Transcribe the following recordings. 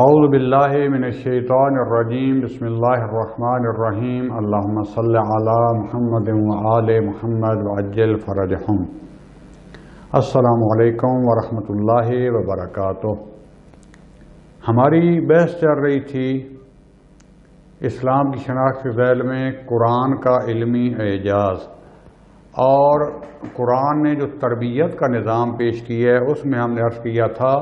اعوذ باللہ من الشیطان الرجیم بسم اللہ الرحمن الرحیم اللہم صلی علی محمد وآل محمد وعجل فرجہم۔ السلام علیکم ورحمۃ اللہ وبرکاتہ۔ ہماری بحث چل رہی تھی اسلام کی شناخت کے ذیل میں قرآن کا علمی اعجاز، اور قرآن نے جو تربیت کا نظام پیش کیا ہے اس میں ہم نے عرض کیا تھا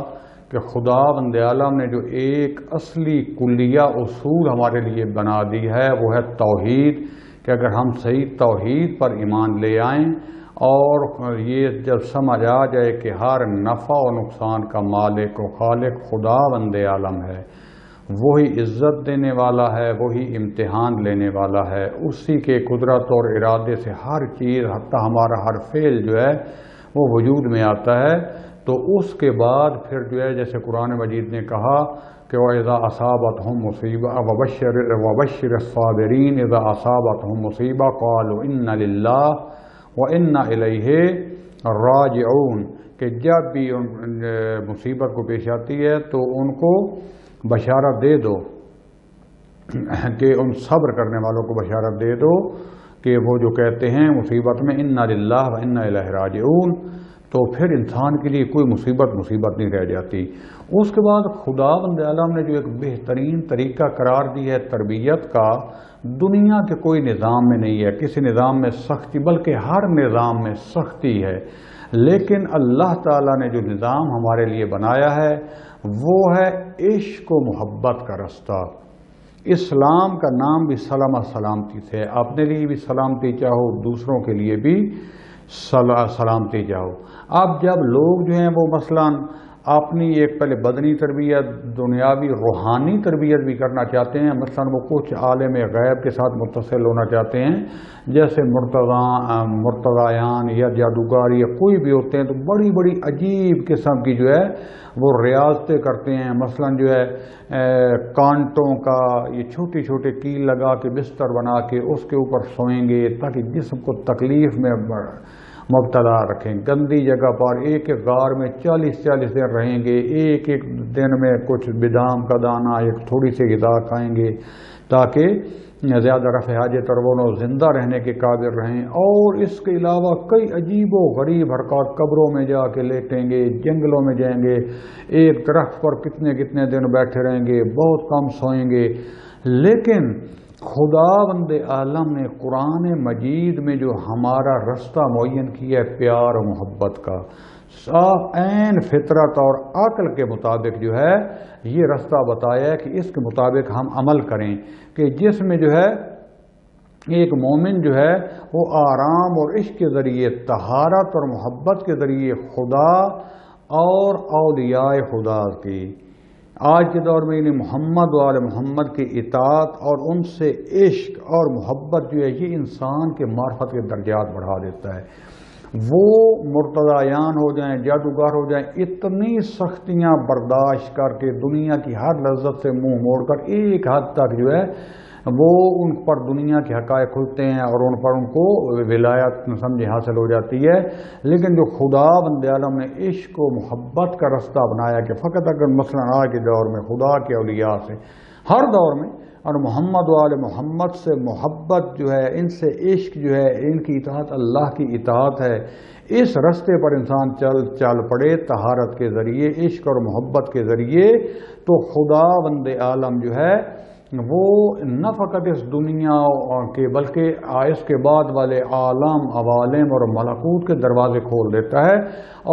کہ خدا بند عالم نے جو ایک اصلی کلیہ اصول ہمارے لیے بنا دی ہے وہ ہے توحید، کہ اگر ہم صحیح توحید پر ایمان لے آئیں اور یہ جب سمجھ آ جائے کہ ہر نفع و نقصان کا مالک و خالق خدا بند عالم ہے، وہی عزت دینے والا ہے، وہی امتحان لینے والا ہے، اسی کے قدرت اور ارادے سے ہر چیز حتیٰ ہمارا ہر فعل جو ہے وہ وجود میں آتا ہے، تو اس کے بعد پھر جو ہے جیسے قرآن مجید نے کہا کہ وَإِذَا أَصَابَتْهُم مُّصِيبَةٌ وَبَشِّرِ الصَّابِرِينَ إِذَا أَصَابَتْهُم مُّصِيبَةٌ قَالُوا إِنَّا لِلَّهِ وَإِنَّا إِلَيْهِ رَاجِعُونَ، کہ جب بھی مصیبت کو پیش آتی ہے تو ان کو بشارت دے دو، کہ ان صبر کرنے والوں کو بشارت دے دو کہ وہ جو کہتے ہیں مصیبت میں إِنَّا لِلَّهِ وَإِنَّا إِلَيْهِ رَاجِعُونَ، تو پھر انسان کے لیے کوئی مصیبت نہیں رہ جاتی۔ اس کے بعد خدا بند عالم نے جو ایک بہترین طریقہ قرار دی ہے تربیت کا، دنیا کے کوئی نظام میں نہیں ہے، کسی نظام میں سختی، بلکہ ہر نظام میں سختی ہے، لیکن اللہ تعالیٰ نے جو نظام ہمارے لیے بنایا ہے وہ ہے عشق و محبت کا رستہ۔ اسلام کا نام بھی سلامتی سے، اپنے لیے بھی سلامتی چاہو، دوسروں کے لیے بھی سلامتی چاہو۔ اب جب لوگ جو ہیں وہ مثلاً اپنی ایک پہلے بدنی تربیت، دنیاوی روحانی تربیت بھی کرنا چاہتے ہیں، مثلاً وہ کچھ عالم غیب کے ساتھ متصل ہونا چاہتے ہیں، جیسے مرتضیان یا جادوگر یا کوئی بھی ہوتے ہیں، تو بڑی بڑی عجیب قسم کی جو ہے وہ ریاضتیں کرتے ہیں، مثلاً جو ہے کانٹوں کا یہ چھوٹی چھوٹے کیل لگا کے بستر بنا کے اس کے اوپر سوئیں گے تاکہ جسم کو تکلیف میں مبتلا رکھیں، گندی جگہ پر ایک ایک غار میں 40 دن رہیں گے، ایک ایک دن میں کچھ بادام کا دانہ ایک تھوڑی سی غذا کھائیں گے تاکہ زیادہ رفع حاجت اور وہ زندہ رہنے کے قابل رہیں، اور اس کے علاوہ کئی عجیب و غریب حرکات، قبروں میں جا کے لیٹیں گے، جنگلوں میں جائیں گے، ایک درخت پر کتنے دن بیٹھے رہیں گے، بہت کم سوئیں گے۔ لیکن خدا بند عالم نے قرآن مجید میں جو ہمارا رستہ معین کیا ہے پیار و محبت کا، صاف عین فطرت اور عقل کے مطابق جو ہے یہ رستہ بتایا ہے کہ اس کے مطابق ہم عمل کریں، کہ جس میں جو ہے ایک مومن جو ہے وہ آرام اور عشق کے ذریعے، طہارت اور محبت کے ذریعے خدا اور اولیاء خدا کی، آج کے دور میں یعنی محمد و آل محمد کی اطاعت اور ان سے عشق اور محبت جو ہے یہ انسان کے معرفت کے درجات بڑھا دیتا ہے۔ وہ مرتضیان ہو جائیں، جادوگر ہو جائیں، اتنی سختیاں برداشت کر کے دنیا کی ہر لذت سے منہ موڑ کر ایک حد تک جو ہے وہ ان پر دنیا کے حقائق کھلتے ہیں اور ان پر ان کو ولایت سمجھ حاصل ہو جاتی ہے، لیکن جو خدا بند عالم نے عشق و محبت کا رستہ بنایا کہ فقط اگر مثلاً آج کے دور میں خدا کے اولیاء سے ہر دور میں اور محمد و آل محمد سے محبت جو ہے، ان سے عشق جو ہے، ان کی اطاعت اللہ کی اطاعت ہے، اس رستے پر انسان چل پڑے طہارت کے ذریعے، عشق اور محبت کے ذریعے، تو خدا بند عالم جو ہے وہ نہ فقط اس دنیا کے بلکہ اس کے بعد والے عالم، عوالم اور ملکوت کے دروازے کھول دیتا ہے،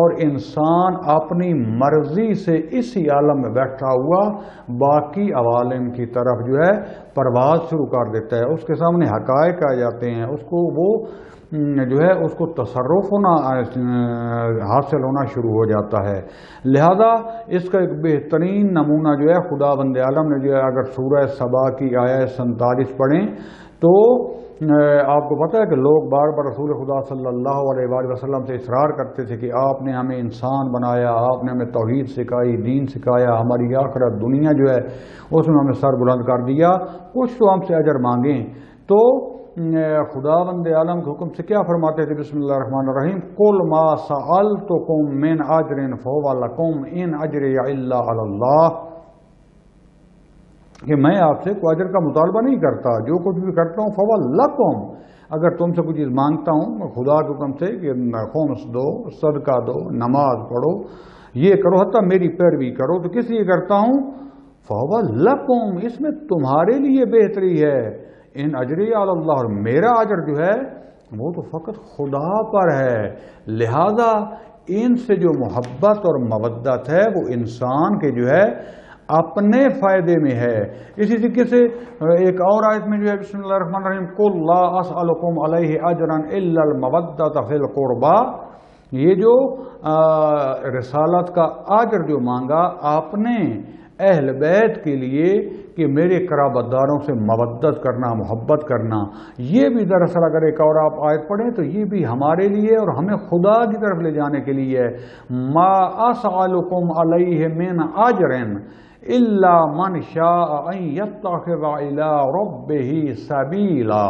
اور انسان اپنی مرضی سے اسی عالم میں بیٹھا ہوا باقی عوالم کی طرف جو ہے پرواز شروع کر دیتا ہے۔ اس کے سامنے حقائق آ جاتے ہیں، اس کو وہ جو ہے اس کو تصرف ہونا حاصل ہونا شروع ہو جاتا ہے۔ لہذا اس کا ایک بہترین نمونہ جو ہے خدا بند عالم نے جو ہے، اگر سورہ سبا کی آیت 47 پڑھیں تو آپ کو پتہ ہے کہ لوگ بار بار رسول خدا صلی اللہ علیہ وآلہ وسلم سے اصرار کرتے تھے کہ آپ نے ہمیں انسان بنایا، آپ نے ہمیں توحید سکھائی، دین سکھایا، ہماری آخرت دنیا جو ہے اس میں ہمیں سر بلند کر دیا، کچھ تو ہم سے اجر مانگیں۔ تو خدا بند عالم کے حکم سے کیا فرماتے تھے؟ بسم اللہ الرحمن الرحیم، قل ما سألتکم من اجر فهو لکم ان اجری الا علی اللہ، کہ میں آپ سے کوئی اجر کا مطالبہ نہیں کرتا، جو کچھ بھی کرتا ہوں فواللکم، اگر تم سے کوئی چیز مانگتا ہوں میں خدا کے حکم سے کہ خمس دو، صدقہ دو، نماز پڑھو، یہ کرو، حتیٰ میری پیروی کرو، تو کس لیے کرتا ہوں؟ فواللکم، اس میں تمہارے لیے بہتری ہے، ان اجری علی اللہ، اور میرا اجر جو ہے وہ تو فقط خدا پر ہے، لہذا ان سے جو محبت اور مودت ہے وہ انسان کے جو ہے اپنے فائدے میں ہے۔ اسی طریقے سے ایک اور آیت میں جو ہے بسم اللہ الرحمن الرحیم قل لا اسألکم علیہ اجرا الا المودۃ فی القربى، یہ جو رسالت کا اجر جو مانگا آپ نے اہل بیت کے لیے کہ میرے قرابت داروں سے مودت کرنا، محبت کرنا، یہ بھی دراصل اگر ایک اور آپ آیت پڑھیں تو یہ بھی ہمارے لیے اور ہمیں خدا کی طرف لے جانے کے لیے ہے۔ ما اسألکم علیہ من اجر الا من شاء ان یتخذ الی ربہ سبیلا،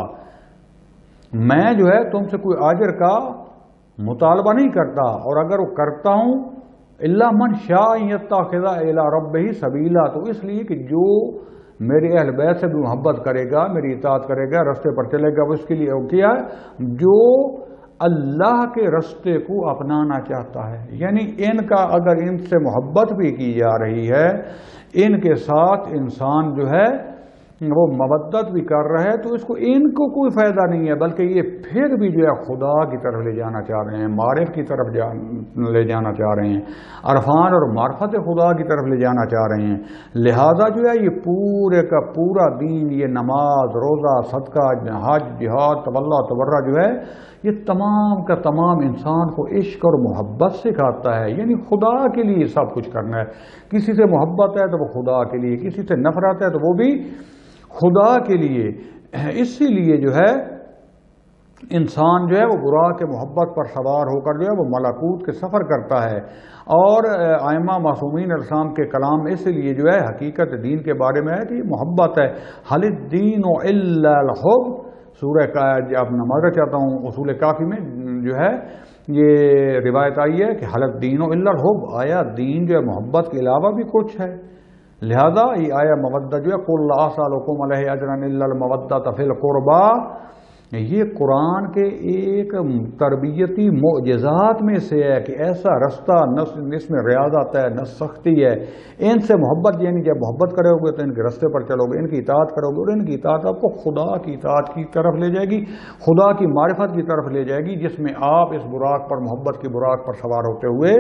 میں جو ہے تم سے کوئی اجر کا مطالبہ نہیں کرتا، اور اگر وہ کرتا ہوں الا من شاء ان یتخذ الی ربہ سبیلا، تو اس لیے کہ جو میرے اہل بیت سے بھی محبت کرے گا، میری اطاعت کرے گا، رستے پر چلے گا، اس کے لیے وہ کیا ہے جو اللہ کے رستے کو اپنانا چاہتا ہے، یعنی ان کا اگر ان سے محبت بھی کی جا رہی ہے، ان کے ساتھ انسان جو ہے وہ مودت بھی کر رہا ہے، تو اس کو ان کو کوئی فائدہ نہیں ہے، بلکہ یہ پھر بھی جو ہے خدا کی طرف لے جانا چاہ رہے ہیں، معرفت کی طرف لے جانا چاہ رہے ہیں، عرفان اور معرفت خدا کی طرف لے جانا چاہ رہے ہیں، لہذا جو ہے یہ پورے کا پورا دین، یہ نماز، روزہ، صدقہ، حج، جہاد، تولہ، تبرہ جو ہے یہ تمام کا تمام انسان کو عشق اور محبت سکھاتا ہے، یعنی خدا کے لیے سب کچھ کرنا ہے، کسی سے محبت ہے تو وہ خدا کے لیے، کسی سے نفرت ہے تو وہ بھی خدا کے لیے، اسی لیے جو ہے انسان جو ہے وہ براہ کے محبت پر سوار ہو کر جو ہے وہ ملکوت کے سفر کرتا ہے، اور ائمہ معصومین علیہ السلام کے کلام اس لیے جو ہے حقیقت دین کے بارے میں ہے کہ یہ محبت ہے، حل الدین الا الحب، سورہ کا اب نماز چاہتا ہوں اصول کافی میں جو ہے یہ روایت آئی ہے کہ حل الدین الا الحب، آیا دین جو ہے محبت کے علاوہ بھی کچھ ہے، لہذا یہ آیا مودت جو ہے قل لا اسألکم علیہ اجرا الا المودۃ فی القربى، یہ قرآن کے ایک تربیتی معجزات میں سے ہے کہ ایسا رستہ نہ اس میں ریاضت ہے نہ سختی ہے، ان سے محبت، یعنی جب محبت کرو گے تو ان کے رستے پر چلو گے، ان کی اطاعت کرو گے، اور ان کی اطاعت آپ کو خدا کی اطاعت کی طرف لے جائے گی، خدا کی معرفت کی طرف لے جائے گی، جس میں آپ اس براق پر، محبت کی براق پر سوار ہوتے ہوئے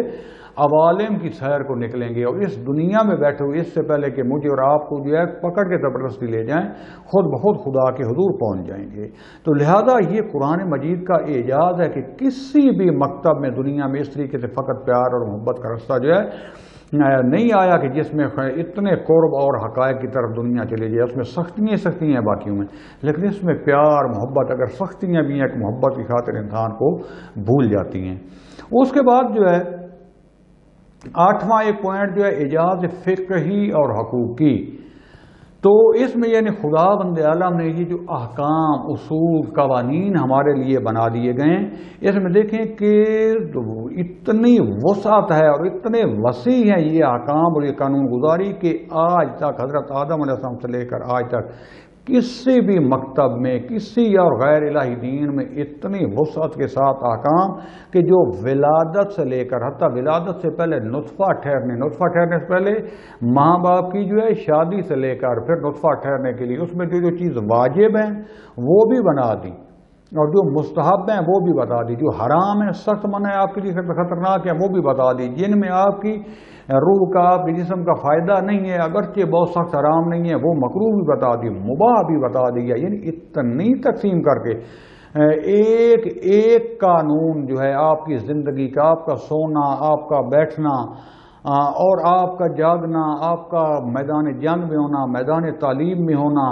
عوالم کی سیر کو نکلیں گے، اور اس دنیا میں بیٹھے ہوئے اس سے پہلے کہ مجھے اور آپ کو جو ہے پکڑ کے زبردستی لے جائیں، خود بخود خدا کے حضور پہنچ جائیں گے۔ تو لہذا یہ قرآن مجید کا اعجاز ہے کہ کسی بھی مکتب میں دنیا میں اس طریقے سے فقط پیار اور محبت کا رستہ جو ہے نہیں آیا کہ جس میں اتنے قرب اور حقائق کی طرف دنیا چلی جائے، اس میں سختیاں ہیں باقیوں میں، لیکن اس میں پیار، محبت، اگر سختیاں بھی ہیں کہ محبت کی خاطر انسان کو بھول جاتی ہیں۔ اس کے بعد جو ہے 8واں ایک پوائنٹ جو ہے اعجاز فقہی اور حقوقی، تو اس میں یعنی خدا بند عالم نے یہ جو احکام، اصول، قوانین ہمارے لیے بنا دیے گئے ہیں، اس میں دیکھیں کہ اتنی وسعت ہے اور اتنے وسیع ہیں یہ احکام اور یہ قانون گزاری کہ آج تک حضرت آدم علیہ السلام سے لے کر آج تک کسی بھی مکتب میں، کسی اور غیر الہی دین میں اتنی وسعت کے ساتھ احکام کہ جو ولادت سے لے کر حتیٰ ولادت سے پہلے نطفہ ٹھہرنے سے پہلے ماں باپ کی جو ہے شادی سے لے کر پھر نطفہ ٹھہرنے کے لیے اس میں جو چیز واجب ہیں وہ بھی بنا دی، اور جو مستحب ہیں وہ بھی بتا دی، جو حرام ہیں، سخت منع ہے، آپ کے لیے خطرناک ہے، وہ بھی بتا دی، جن میں آپ کی روح کا، آپ کے جسم کا فائدہ نہیں ہے، اگرچہ بہت سخت حرام نہیں ہے، وہ مکروہ بھی بتا دی، مباح بھی بتا دیا، یعنی اتنی تقسیم کر کے ایک ایک قانون جو ہے آپ کی زندگی کا، آپ کا سونا، آپ کا بیٹھنا اور آپ کا جاگنا، آپ کا میدان جنگ میں ہونا، میدان تعلیم میں ہونا،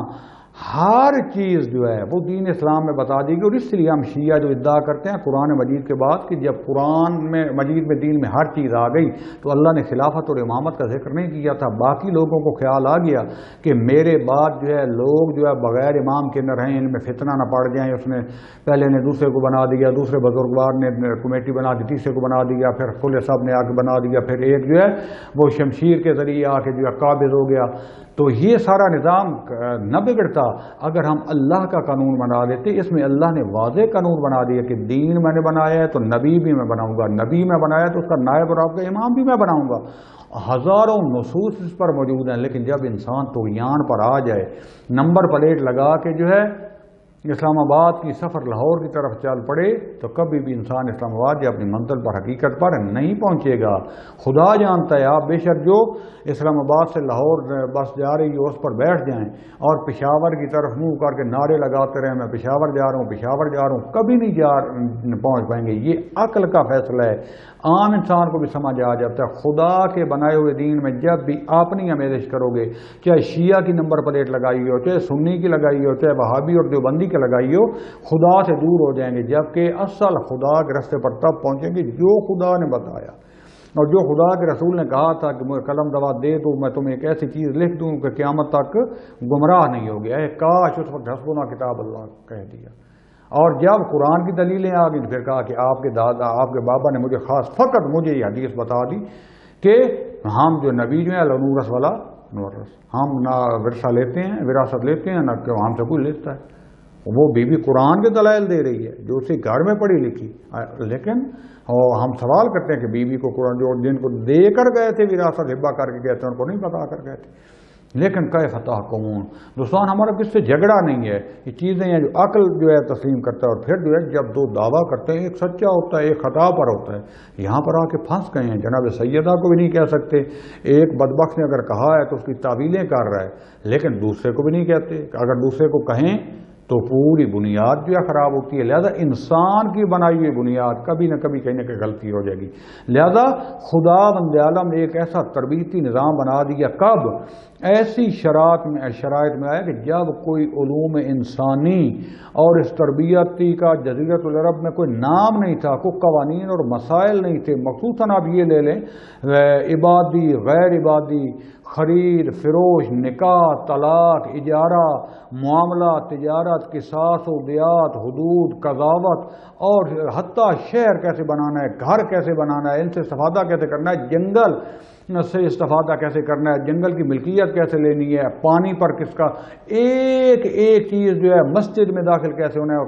ہر چیز جو ہے وہ دین اسلام میں بتا دی گئی. اور اس لیے ہم شیعہ جو ادعا کرتے ہیں قرآن مجید کے بعد کہ جب قرآن میں مجید میں دین میں ہر چیز آ گئی تو اللہ نے خلافت اور امامت کا ذکر نہیں کیا تھا. باقی لوگوں کو خیال آ گیا کہ میرے بعد جو ہے لوگ جو ہے بغیر امام کے نہ رہیں, ان میں فتنہ نہ پڑ جائیں. اس نے پہلے نے دوسرے کو بنا دیا, دوسرے بزرگوار نے کمیٹی بنا دی, تیسرے کو بنا دیا, پھر کھلے صاحب نے آ کے بنا دیا, پھر ایک جو ہے وہ شمشیر کے ذریعے آ کے جو ہے قابض ہو گیا. تو یہ سارا نظام نہ بگڑتا اگر ہم اللہ کا قانون بنا دیتے. اس میں اللہ نے واضح قانون بنا دیا کہ دین میں نے بنایا ہے تو نبی بھی میں بناؤں گا, نبی میں بنایا تو اس کا نائب اور آپ کا امام بھی میں بناؤں گا. ہزاروں نصوص اس پر موجود ہیں. لیکن جب انسان طغیان پر آ جائے, نمبر پلیٹ لگا کے جو ہے اسلام آباد کی سفر لاہور کی طرف چل پڑے تو کبھی بھی انسان اسلام آباد یا اپنی منزل پر حقیقت پر نہیں پہنچے گا. خدا جانتا ہے آپ بے شک جو اسلام آباد سے لاہور بس جا رہی ہے اس پر بیٹھ جائیں اور پشاور کی طرف منہ کر کے نعرے لگاتے رہیں میں پشاور جا رہا ہوں, پشاور جا رہا ہوں, کبھی نہیں پہنچ پائیں گے. یہ عقل کا فیصلہ ہے. عام انسان کو بھی سمجھ آ جاتا ہے. خدا کے بنائے ہوئے دین میں جب بھی آپ نہیں آمیزش کرو گے, چاہے شیعہ کی نمبر پلیٹ لگائی ہو, چاہے سنی کی لگائی ہو, چاہے وہابی اور دیوبندی کی لگائی ہو, خدا سے دور ہو جائیں گے. جبکہ اصل خدا کے راستے پر تب پہنچیں گے جو خدا نے بتایا اور جو خدا کے رسول نے کہا تھا کہ مجھے قلم دوا دے دو, میں تمہیں ایک ایسی چیز لکھ دوں کہ قیامت تک گمراہ نہیں ہوگی. کاش اس وقت حسبنا کتاب اللہ کہہ دیا. اور جب قرآن کی دلیلیں آ گئی پھر کہا کہ آپ کے دادا آپ کے بابا نے مجھے خاص فقط مجھے یہ حدیث بتا دی کہ ہم جو نبی جو ہے لنورث والا نورث, ہم نہ ورثہ لیتے ہیں, وراثت لیتے ہیں, نہ کہ ہم سے کوئی لیتا ہے. وہ بی بی قرآن کے دلائل دے رہی ہے جو اسی گھر میں پڑھی لکھی. لیکن ہم سوال کرتے ہیں کہ بی بی کو قرآن جو جن کو دے کر گئے تھے وراثت ہبہ کر کے گئے تھے ان کو نہیں بتا کر گئے تھے. لیکن کیف تحکمون, دوستان ہمارا کس سے جھگڑا نہیں ہے. یہ چیزیں ہیں جو عقل جو ہے تسلیم کرتا ہے. اور پھر جو ہے جب دو دعویٰ کرتے ہیں, ایک سچا ہوتا ہے ایک خطا پر ہوتا ہے. یہاں پر آ کے پھنس گئے ہیں. جناب سیدہ کو بھی نہیں کہہ سکتے. ایک بدبخت نے اگر کہا ہے تو اس کی تعویلیں کر رہا ہے, لیکن دوسرے کو بھی نہیں کہتے. اگر دوسرے کو کہیں تو پوری بنیاد جو ہے خراب ہوتی ہے. لہذا انسان کی بنائی ہوئی بنیاد کبھی نہ کبھی کہیں نہ کہیں غلطی ہو جائے گی. لہذا خدا بند عالم نے ایک ایسا تربیتی نظام بنا دیا. کب ایسی شرائط میں آیا کہ جب کوئی علوم انسانی اور اس تربیتی کا جزیرۃ العرب میں کوئی نام نہیں تھا, کوئی قوانین اور مسائل نہیں تھے. مخصوصاً آپ یہ لے لیں عبادی غیر عبادی, خرید فروش, نکاح طلاق, اجارہ, معاملہ, تجارت, قصاص و دیات, حدود, قضاوت, اور حتیٰ شہر کیسے بنانا ہے, گھر کیسے بنانا ہے, ان سے استفادہ کیسے کرنا ہے, جنگل سے استفادہ کیسے کرنا ہے, جنگل کی ملکیت کیسے لینی ہے, پانی پر کس کا ایک ایک چیز جو ہے, مسجد میں داخل کیسے ہونا ہے,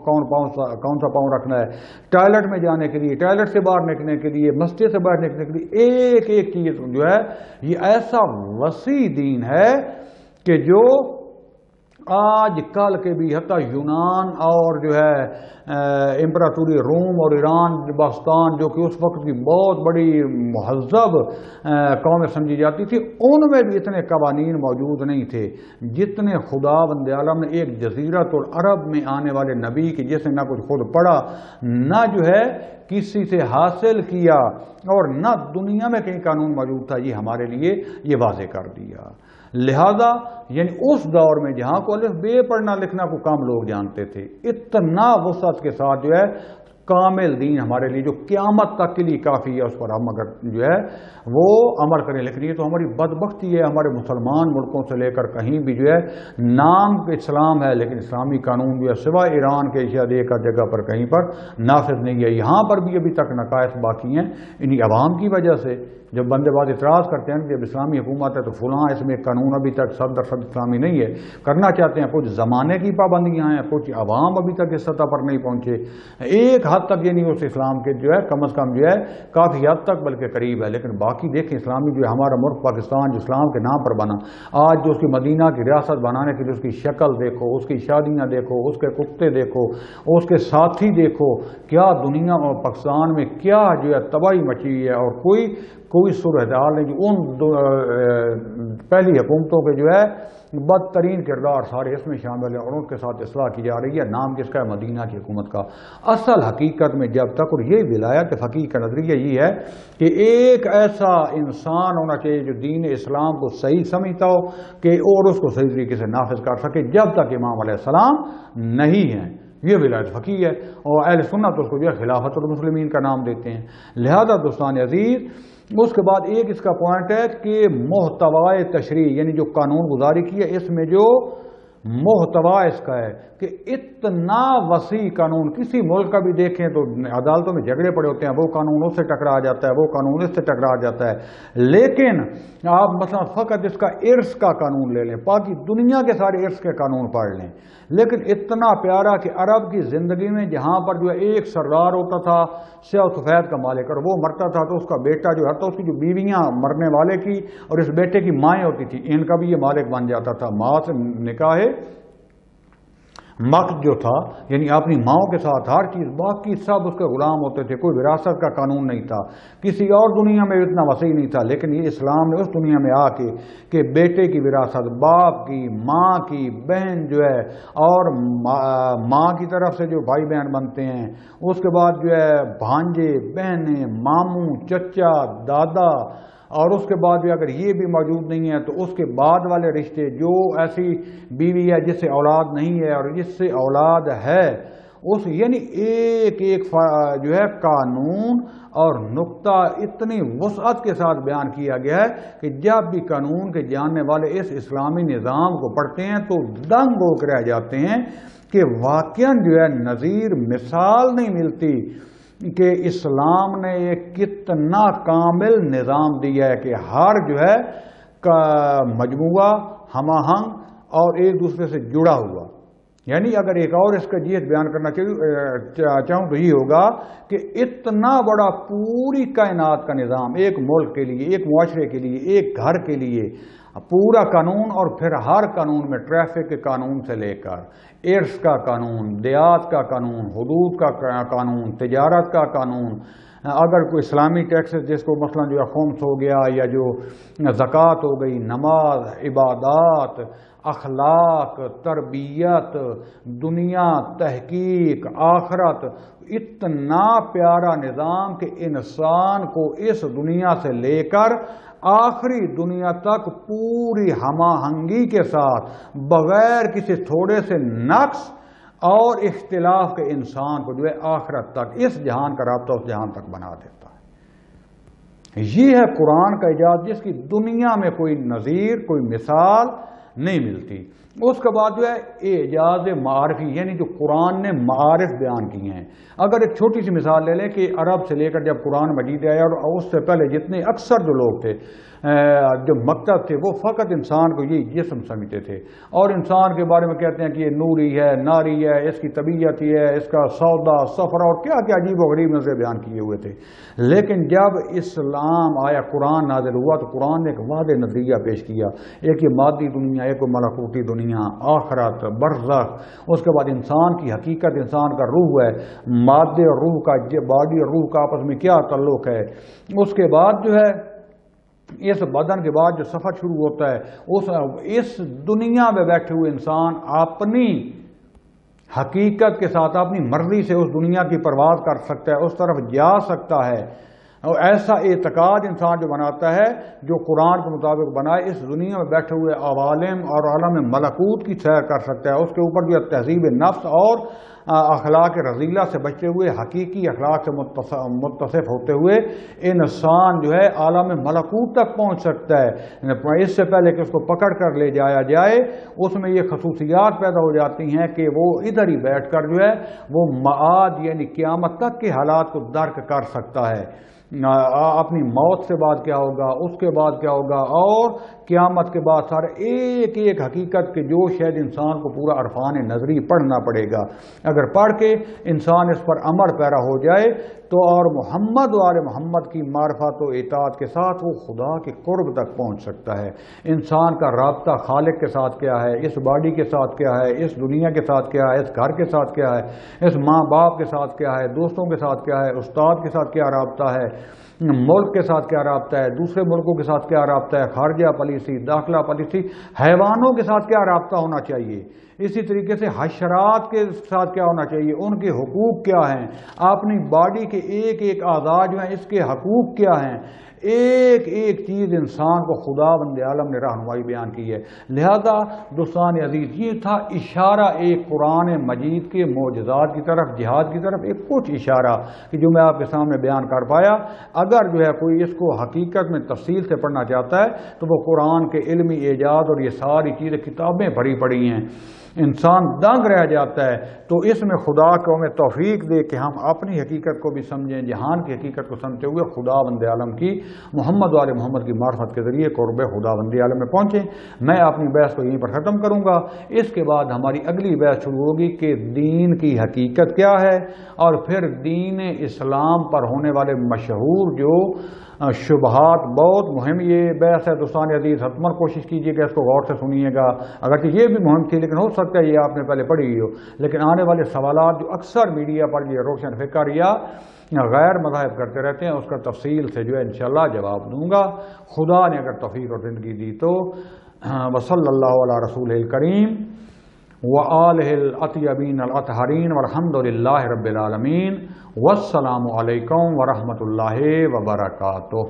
کون سا پاؤں رکھنا ہے, ٹوائلٹ میں جانے کے لیے, ٹوائلٹ سے باہر نکلنے کے لیے, مسجد سے باہر نکلنے کے لیے, ایک ایک چیز جو ہے یہ ایسا وسیع دین ہے کہ جو آج کل کے بھی حتیٰ یونان اور جو ہے امپراتوری روم اور ایران باستان جو کہ اس وقت کی بہت بڑی مہذب قومیں سمجھی جاتی تھی, ان میں بھی اتنے قوانین موجود نہیں تھے جتنے خدا بند عالم نے ایک جزیرۃ العرب میں آنے والے نبی کی, جس نے نہ کچھ خود پڑھا نہ جو ہے کسی سے حاصل کیا اور نہ دنیا میں کہیں قانون موجود تھا, یہ ہمارے لیے یہ واضح کر دیا. لہذا یعنی اس دور میں جہاں کو الف بے پڑھنا لکھنا کو کم لوگ جانتے تھے, اتنا وسعت کے ساتھ جو ہے کامل دین ہمارے لیے جو قیامت تک کے لیے کافی ہے, اس پر ہم اگر جو ہے وہ عمل کریں. لیکن یہ تو ہماری بدبختی ہے, ہمارے مسلمان ملکوں سے لے کر کہیں بھی جو ہے نام اسلام ہے لیکن اسلامی قانون جو ہے سوائے ایران کے ایشیا دے کا جگہ پر کہیں پر نافذ نہیں ہے. یہاں پر بھی ابھی تک نقائص باقی ہیں انہی عوام کی وجہ سے. جب بندے بعد اعتراض کرتے ہیں کہ جب اسلامی حکومت ہے تو فلاں اس میں قانون ابھی تک 100% اسلامی نہیں ہے, کرنا چاہتے ہیں, کچھ زمانے کی پابندیاں ہیں, کچھ عوام ابھی تک اس سطح پر نہیں پہنچے. ایک حد تک یہ نہیں اس اسلام کے جو ہے کم از کم جو ہے کافی حد تک بلکہ قریب ہے. لیکن باقی دیکھیں اسلامی جو ہے ہمارا ملک پاکستان جو اسلام کے نام پر بنا, آج جو اس کی مدینہ کی ریاست بنانے کے لیے اس کی شکل دیکھو, اس کی شادیاں دیکھو, اس کے کتے دیکھو, اس کے ساتھی دیکھو, کیا دنیا اور پاکستان میں کیا جو ہے تباہی مچی ہے. اور کوئی صورتحال نہیں جو ان پہلی حکومتوں کے جو ہے بدترین کردار سارے اس میں شامل ہیں اور ان کے ساتھ اصلاح کی جا رہی ہے. نام کس کا ہے؟ مدینہ کی حکومت کا. اصل حقیقت میں جب تک، اور یہ ولایت فقیہ کا نظریہ یہ ہے کہ ایک ایسا انسان ہونا چاہیے جو دین اسلام کو صحیح سمجھتا ہو کہ اور اس کو صحیح طریقے سے نافذ کر سکے، جب تک امام علیہ السلام نہیں ہیں. یہ ولایت فقیہ ہے اور اہل سنت اس کو جو ہے خلافت المسلمین کا نام دیتے ہیں. لہذا دوستان عزیز، اس کے بعد ایک اس کا پوائنٹ ہے کہ محتوائے تشریع، یعنی جو قانون گزاری کی ہے اس میں جو محتوا اس کا ہے کہ اتنا وسیع قانون، کسی ملک کا بھی دیکھیں تو عدالتوں میں جھگڑے پڑے ہوتے ہیں، وہ قانون اس سے ٹکرا جاتا ہے، وہ قانون اس سے ٹکرا جاتا ہے. لیکن آپ مثلا فقط اس کا ارث کا قانون لے لیں، باقی دنیا کے سارے ارث کے قانون پڑھ لیں، لیکن اتنا پیارا کہ عرب کی زندگی میں جہاں پر جو ہے ایک سردار ہوتا تھا سیاہ و سفید کا مالک، اور وہ مرتا تھا تو اس کا بیٹا جو ہے تو اس کی جو بیویاں مرنے والے کی اور اس بیٹے کی مائیں ہوتی تھی، ان کا بھی یہ مالک بن جاتا تھا. ماں سے نکاح مقت جو تھا، یعنی اپنی ماؤں کے ساتھ ہر چیز، باقی سب اس کے غلام ہوتے تھے. کوئی وراثت کا قانون نہیں تھا، کسی اور دنیا میں اتنا وسیع نہیں تھا. لیکن یہ اسلام نے اس دنیا میں آ کے کہ بیٹے کی وراثت، باپ کی، ماں کی، بہن جو ہے، اور ماں کی طرف سے جو بھائی بہن بنتے ہیں، اس کے بعد جو ہے بھانجے، بہنیں، ماموں، چچا، دادا، اور اس کے بعد بھی اگر یہ بھی موجود نہیں ہے تو اس کے بعد والے رشتے، جو ایسی بیوی ہے جس سے اولاد نہیں ہے اور جس سے اولاد ہے، اس یعنی ایک ایک جو ہے قانون اور نقطہ اتنی وسعت کے ساتھ بیان کیا گیا ہے کہ جب بھی قانون کے جاننے والے اس اسلامی نظام کو پڑھتے ہیں تو دنگ ہو کے رہ جاتے ہیں کہ واقعاً جو ہے نظیر مثال نہیں ملتی کہ اسلام نے ایک کتنا کامل نظام دیا ہے کہ ہر جو ہے مجموعہ ہم آہنگ اور ایک دوسرے سے جڑا ہوا. یعنی اگر ایک اور اس کا جیت بیان کرنا چاہوں تو یہ ہوگا کہ اتنا بڑا پوری کائنات کا نظام، ایک ملک کے لیے، ایک معاشرے کے لیے، ایک گھر کے لیے پورا قانون، اور پھر ہر قانون میں ٹریفک کے قانون سے لے کر ارث کا قانون، دیات کا قانون، حدود کا قانون، تجارت کا قانون، اگر کوئی اسلامی ٹیکسز جس کو مثلا جو ہے خمس ہو گیا یا جو زکوٰۃ ہو گئی، نماز، عبادات، اخلاق، تربیت، دنیا، تحقیق، آخرت، اتنا پیارا نظام کہ انسان کو اس دنیا سے لے کر آخری دنیا تک پوری ہم آہنگی کے ساتھ بغیر کسی تھوڑے سے نقص اور اختلاف کے انسان کو جو ہے آخرت تک، اس جہان کا رابطہ اس جہان تک بنا دیتا ہے. یہ ہے قرآن کا اعجاز جس کی دنیا میں کوئی نظیر، کوئی مثال نہیں ملتی. اس کے بعد جو ہے اعجاز معارفی، یعنی جو قرآن نے معارف بیان کیے ہیں. اگر ایک چھوٹی سی مثال لے لیں کہ عرب سے لے کر جب قرآن مجید آیا اور اس سے پہلے جتنے اکثر جو لوگ تھے جو مکتب تھے، وہ فقط انسان کو یہی جسم سمجھتے تھے اور انسان کے بارے میں کہتے ہیں کہ یہ نوری ہے، ناری ہے، اس کی طبیعت یہ ہے، اس کا سودا، سفر اور کیا کیا عجیب و غریب نظریں بیان کیے ہوئے تھے. لیکن جب اسلام آیا، قرآن نازل ہوا تو قرآن نے ایک واضح نظریہ پیش کیا. ایک یہ مادی دنیا، ایک ملکوتی دنیا، آخرت، برزخ، اس کے بعد انسان کی حقیقت، انسان کا روح ہے، مادے اور روح کا، باڈی اور روح کا آپس میں کیا تعلق ہے. اس کے بعد جو ہے اس بدن کے بعد جو سفر شروع ہوتا ہے، اس دنیا میں بیٹھے ہوئے انسان اپنی حقیقت کے ساتھ اپنی مرضی سے اس دنیا کی پرواز کر سکتا ہے، اس طرف جا سکتا ہے. اور ایسا اعتقاد انسان جو بناتا ہے، جو قرآن کے مطابق بنائے، اس دنیا میں بیٹھے ہوئے عوالم اور عالم ملکوت کی سیر کر سکتا ہے. اس کے اوپر جو تہذیب نفس اور اخلاق رذیلہ سے بچتے ہوئے حقیقی اخلاق سے متصف ہوتے ہوئے انسان جو ہے عالم ملکوت تک پہنچ سکتا ہے. اس سے پہلے کہ اس کو پکڑ کر لے جایا جائے، اس میں یہ خصوصیات پیدا ہو جاتی ہیں کہ وہ ادھر ہی بیٹھ کر جو ہے وہ معاد یعنی قیامت تک کے حالات کو درک کر سکتا ہے. اپنی موت سے بعد کیا ہوگا، اس کے بعد کیا ہوگا، اور قیامت کے بعد سارے ایک ایک حقیقت کے جو شاید انسان کو پورا عرفان نظری پڑھنا پڑے گا. اگر پڑھ کے انسان اس پر عمل پیرا ہو جائے تو اور محمد و آل محمد کی معرفت و اطاعت کے ساتھ وہ خدا کے قرب تک پہنچ سکتا ہے۔ انسان کا رابطہ خالق کے ساتھ کیا ہے، اس باڈی کے ساتھ کیا ہے، اس دنیا کے ساتھ کیا ہے، اس گھر کے ساتھ کیا ہے، اس ماں باپ کے ساتھ کیا ہے، دوستوں کے ساتھ کیا ہے، استاد کے ساتھ کیا رابطہ ہے، ملک کے ساتھ کیا رابطہ ہے، دوسرے ملکوں کے ساتھ کیا رابطہ ہے، خارجہ پالیسی، داخلہ پالیسی، حیوانوں کے ساتھ کیا رابطہ ہونا چاہیے، اسی طریقے سے حشرات کے ساتھ کیا ہونا چاہیے، ان کے حقوق کیا ہیں، اپنی باڈی کے ایک ایک اعضاء جو ہیں اس کے حقوق کیا ہیں، ایک ایک چیز انسان کو خدا بند عالم نے رہنمائی بیان کی ہے۔ لہذا دوستان عزیز، یہ تھا اشارہ ایک قرآن مجید کے معجزات کی طرف، جہاد کی طرف، ایک کچھ اشارہ کہ جو میں آپ کے سامنے بیان کر پایا۔ اگر جو ہے کوئی اس کو حقیقت میں تفصیل سے پڑھنا چاہتا ہے تو وہ قرآن کے علمی اعجاز اور یہ ساری چیزیں کتابیں بھری پڑی ہیں، انسان دنگ رہ جاتا ہے۔ تو اس میں خدا کو ہمیں توفیق دے کہ ہم اپنی حقیقت کو بھی سمجھیں، جہان کی حقیقت کو سمجھتے ہوئے خدا بند عالم کی، محمد والے محمد کی معرفت کے ذریعے قرب خدا بند عالم میں پہنچیں۔ میں اپنی بحث کو یہیں پر ختم کروں گا۔ اس کے بعد ہماری اگلی بحث شروع ہوگی کہ دین کی حقیقت کیا ہے، اور پھر دین اسلام پر ہونے والے مشہور جو شبہات، بہت مہم یہ بحث ہے دوستان عزیز، حتماً کوشش کیجیے کہ اس کو غور سے سنیے گا، اگرچہ یہ بھی مہم تھی لیکن ہو سکتا ہے یہ آپ نے پہلے پڑھی ہو، لیکن آنے والے سوالات جو اکثر میڈیا پر یہ روشن فکر یا غیر مذاہب کرتے رہتے ہیں اس کا تفصیل سے جو ہے انشاءاللہ جواب دوں گا، خدا نے اگر توفیق اور زندگی دی تو۔ وصلی اللہ علی رسول الکریم وآلہ الاطیبین الاطہرین والحمد للہ رب العالمین، والسلام علیکم ورحمۃ اللہ وبرکاتہ۔